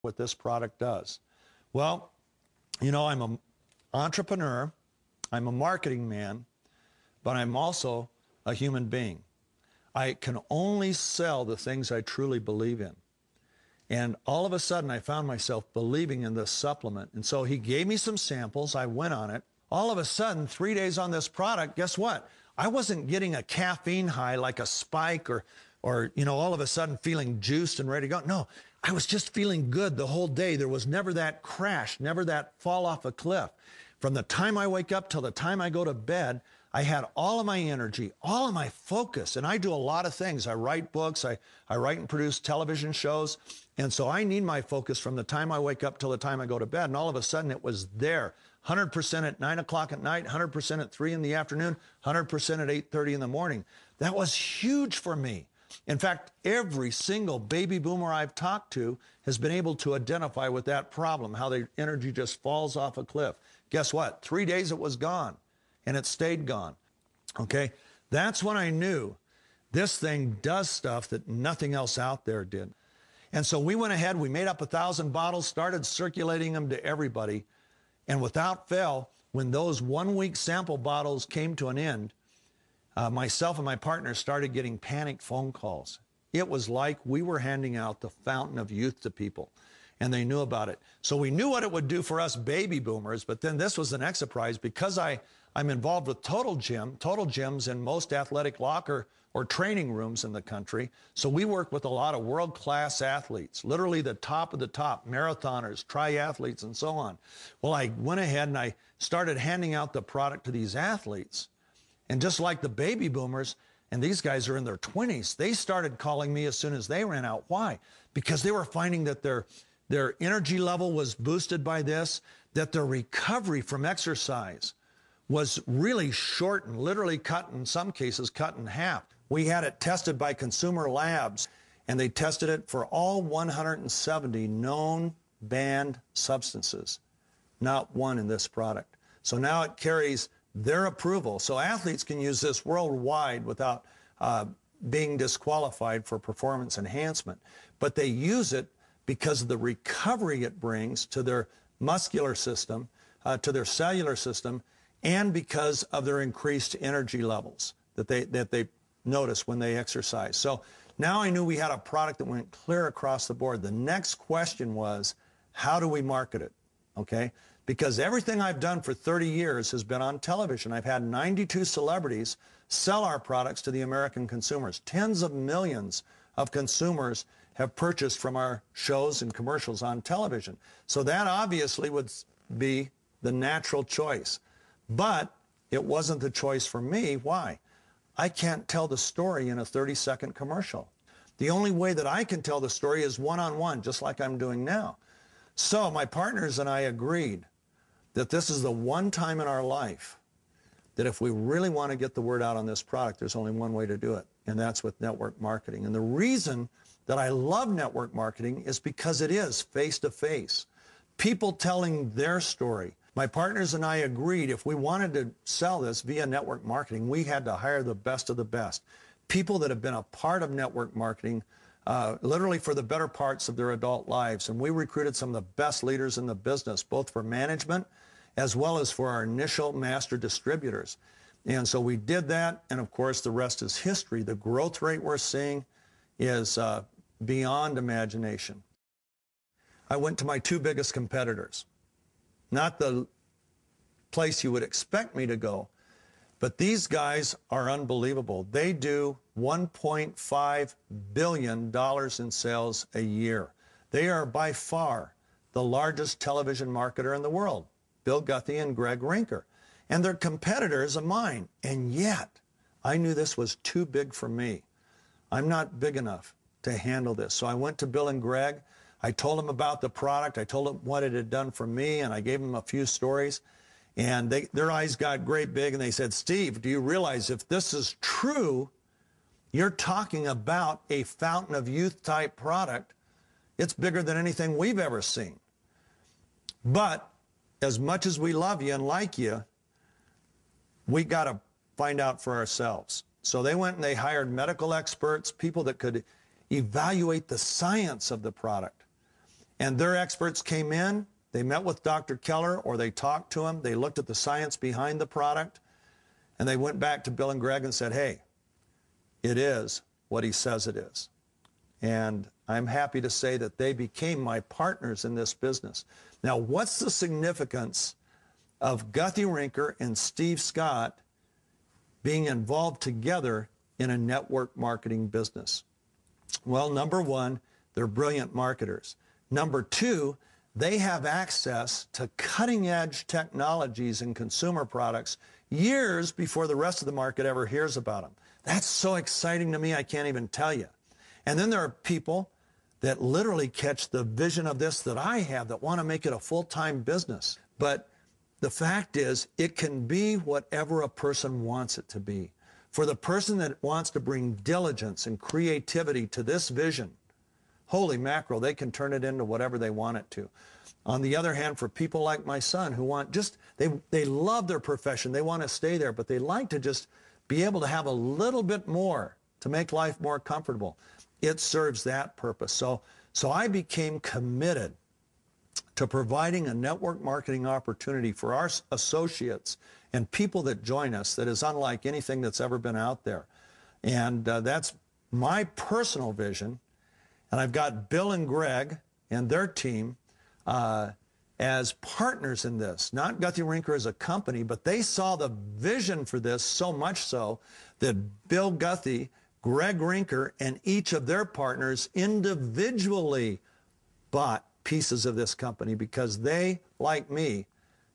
what this product does. Well, you know, I'm an entrepreneur, I'm a marketing man, but I'm also a human being. I can only sell the things I truly believe in. And all of a sudden, I found myself believing in this supplement. And so he gave me some samples. I went on it. All of a sudden, 3 days on this product, guess what? I wasn't getting a caffeine high like a spike or you know, all of a sudden feeling juiced and ready to go. No, I was just feeling good the whole day. There was never that crash, never that fall off a cliff. From the time I wake up till the time I go to bed, I had all of my energy, all of my focus, and I do a lot of things. I write books, I write and produce television shows, and so I need my focus from the time I wake up till the time I go to bed, and all of a sudden it was there. 100% at 9 o'clock at night, 100% at 3 in the afternoon, 100% at 8:30 in the morning. That was huge for me. In fact, every single baby boomer I've talked to has been able to identify with that problem, how their energy just falls off a cliff. Guess what? 3 days it was gone, and it stayed gone. Okay? That's when I knew this thing does stuff that nothing else out there did. And so we went ahead, we made up 1,000 bottles, started circulating them to everybody, and without fail, when those 1 week sample bottles came to an end, myself and my partner started getting panicked phone calls. It was like we were handing out the fountain of youth to people, and they knew about it. So we knew what it would do for us baby boomers, but then this was the next surprise. Because I'm involved with Total Gyms in most athletic locker or training rooms in the country. So we work with a lot of world-class athletes, literally the top of the top, marathoners, triathletes, and so on. Well, I went ahead and I started handing out the product to these athletes. And just like the baby boomers, and these guys are in their 20s, they started calling me as soon as they ran out. Why? Because they were finding that their energy level was boosted by this, that their recovery from exercise was really shortened, literally cut, in some cases, cut in half. We had it tested by consumer labs, and they tested it for all 170 known banned substances, not one in this product. So now it carries their approval. So athletes can use this worldwide without being disqualified for performance enhancement. But they use it because of the recovery it brings to their muscular system, to their cellular system, and because of their increased energy levels that they notice when they exercise. So now I knew we had a product that went clear across the board. The next question was, how do we market it? Okay? Because everything I've done for 30 years has been on television. I've had 92 celebrities sell our products to the American consumers. Tens of millions of consumers have purchased from our shows and commercials on television. So that obviously would be the natural choice. But it wasn't the choice for me. Why? I can't tell the story in a 30-second commercial. The only way that I can tell the story is one-on-one, just like I'm doing now. So my partners and I agreed that this is the one time in our life that if we really want to get the word out on this product, there's only one way to do it, and that's with network marketing. And the reason that I love network marketing is because it is face-to-face. People telling their story. My partners and I agreed if we wanted to sell this via network marketing, we had to hire the best of the best. People that have been a part of network marketing literally for the better parts of their adult lives. And we recruited some of the best leaders in the business, both for management as well as for our initial master distributors. And so we did that, and of course the rest is history. The growth rate we're seeing is beyond imagination. I went to my two biggest competitors. Not the place you would expect me to go, but these guys are unbelievable. They do $1.5 billion in sales a year. They are by far the largest television marketer in the world, Bill Guthrie and Greg Rinker. And they're competitors of mine. And yet, I knew this was too big for me. I'm not big enough to handle this. So I went to Bill and Greg. I told them about the product. I told them what it had done for me, and I gave them a few stories. And their eyes got great big, and they said, Steve, do you realize if this is true, you're talking about a fountain of youth type product. It's bigger than anything we've ever seen. But as much as we love you and like you, we got to find out for ourselves. So they went and they hired medical experts, people that could evaluate the science of the product. And their experts came in, they met with Dr. Keller, or they talked to him, they looked at the science behind the product, and they went back to Bill and Greg and said, hey, it is what he says it is. And I'm happy to say that they became my partners in this business. Now, what's the significance of Guthrie Rinker and Steve Scott being involved together in a network marketing business? Well, number one, they're brilliant marketers. Number two, they have access to cutting-edge technologies and consumer products years before the rest of the market ever hears about them. That's so exciting to me, I can't even tell you. And then there are people that literally catch the vision of this that I have, that want to make it a full-time business. But the fact is, it can be whatever a person wants it to be. For the person that wants to bring diligence and creativity to this vision, holy mackerel, they can turn it into whatever they want it to. On the other hand, for people like my son who want just, they love their profession, they want to stay there, but they like to just be able to have a little bit more to make life more comfortable. It serves that purpose. So I became committed to providing a network marketing opportunity for our associates and people that join us that is unlike anything that's ever been out there. And that's my personal vision. And I've got Bill and Greg and their team as partners in this, not Guthrie Rinker as a company, but they saw the vision for this so much so that Bill Guthrie, Greg Rinker, and each of their partners individually bought pieces of this company because they, like me,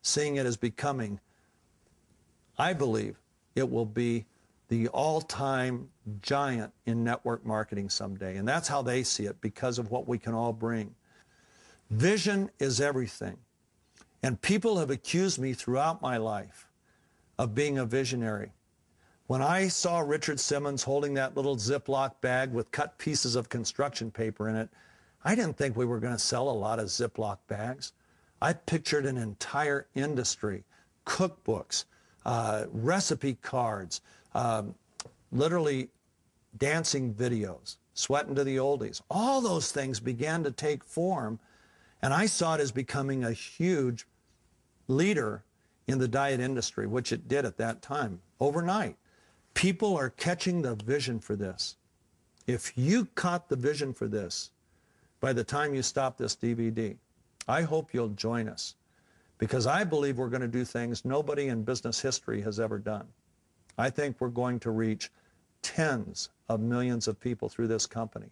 seeing it as becoming, I believe it will be the all-time giant in network marketing someday. And that's how they see it because of what we can all bring. Vision is everything. And people have accused me throughout my life of being a visionary. When I saw Richard Simmons holding that little Ziploc bag with cut pieces of construction paper in it, I didn't think we were going to sell a lot of Ziploc bags. I pictured an entire industry, cookbooks, recipe cards, literally dancing videos, sweating to the oldies. All those things began to take form, and I saw it as becoming a huge leader in the diet industry, which it did at that time, overnight. People are catching the vision for this. If you caught the vision for this by the time you stop this DVD, I hope you'll join us, because I believe we're going to do things nobody in business history has ever done. I think we're going to reach tens of millions of people through this company,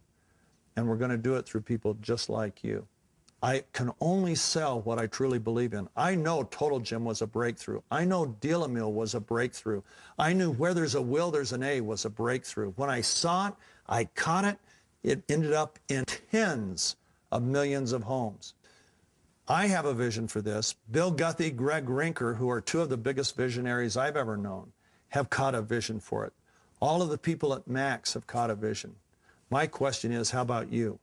and we're going to do it through people just like you. I can only sell what I truly believe in. I know Total Gym was a breakthrough. I know Deal-A-Meal was a breakthrough. I knew where there's a will, there's an A was a breakthrough. When I saw it, I caught it. It ended up in tens of millions of homes. I have a vision for this. Bill Guthrie, Greg Rinker, who are two of the biggest visionaries I've ever known, have caught a vision for it. All of the people at Max have caught a vision. My question is, how about you?